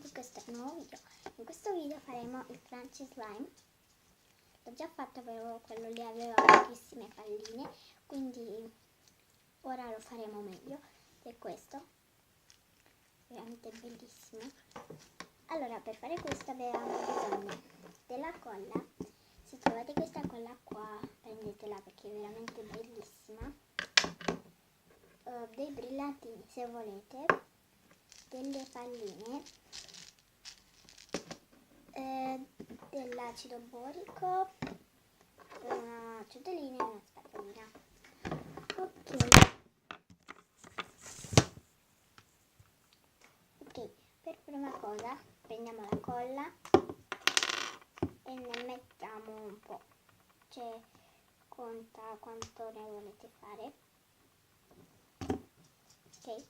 su questo nuovo video. In questo video faremo il crunchy slime. L'ho già fatto, però quello lì aveva pochissime palline, quindi ora lo faremo meglio. Ed è questo, veramente bellissimo. Allora, per fare questo abbiamo bisogno della colla. Se trovate questa colla qua, prendetela perché è veramente bellissima. Dei brillantini se volete, delle palline, dell'acido borico, una ciotolina e una spatolina. Ok, per prima cosa prendiamo la colla e ne mettiamo un po', cioè conta quanto ne volete fare. Ok.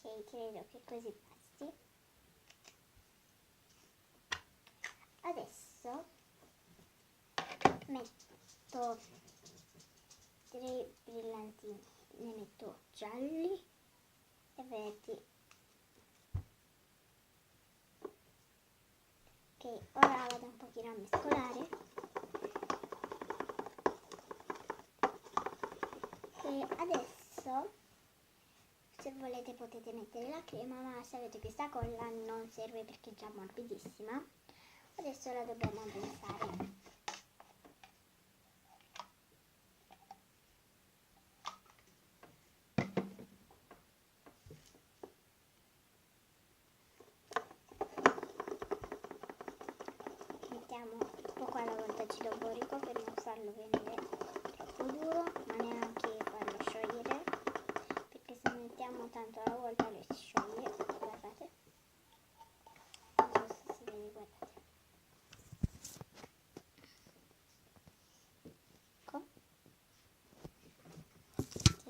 Ok, credo che così basti. Adesso metto 3 brillantini, ne metto gialli e verdi. Ok, ora vado un pochino a mescolare. E adesso, se volete potete mettere la crema, ma se avete questa colla non serve perché è già morbidissima. Adesso la dobbiamo addensare. Mettiamo poco alla volta acido borico per non farlo venire troppo duro, ma neanche farlo sciogliere, perché se mettiamo tanto alla volta lo si scioglie. Guardate, non so se si vede, guardate. Ecco. Ok.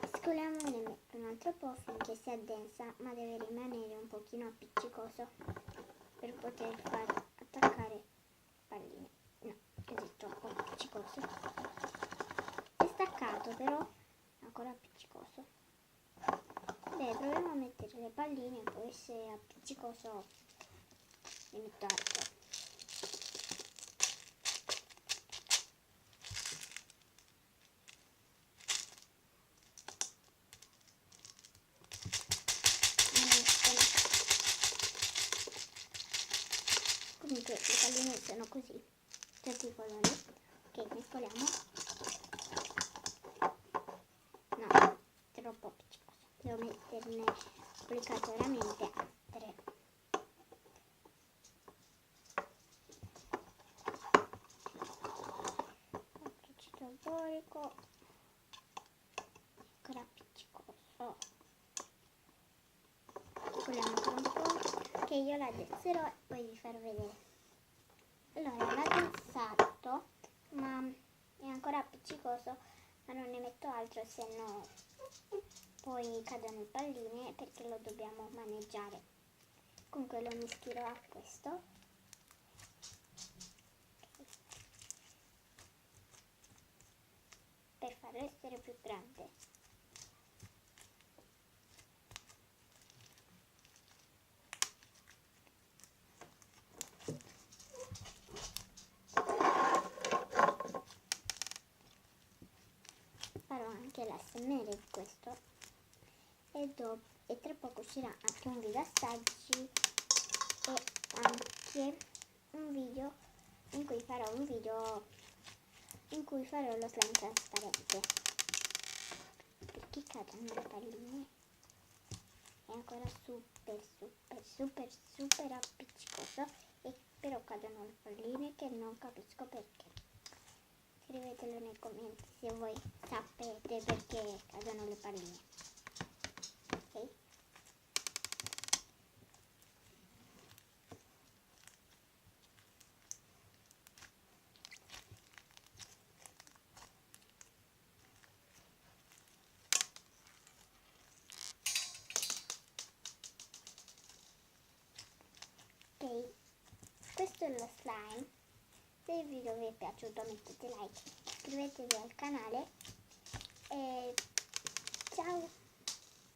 Mescoliamo e ne metto un altro po' finché si addensa, ma deve rimanere un pochino appiccicoso per poter far attaccare le palline. No, così è troppo appiccicoso. È staccato, però è ancora appiccicoso. Beh, proviamo a mettere le palline, poi se è appiccicoso ne metto altro. Comunque le palline sono così, tutti i colori. Ok, mescoliamo. No, troppo appiccicoso. Devo metterne obbligatoriamente altre. Acido borico, ancora appiccicoso. Mescoliamo ancora un po', che io la addenserò e poi vi farò vedere. Allora, l'ho addensato, ma è ancora appiccicoso, ma non ne metto altro, se no poi cadono le palline, perché lo dobbiamo maneggiare. Comunque lo mischierò a questo. Per farlo essere più grande. Farò anche l'ASMR di questo e tra poco uscirà anche un video assaggi e anche un video in cui farò lo slime trasparente, perché cadono le palline. È ancora super appiccicoso, e però cadono le palline che non capisco perché. Scrivetelo nei commenti se voi sapete perché cadono le palline. Ok? Ok, questo dello slime. Se il video vi è piaciuto mettete like, iscrivetevi al canale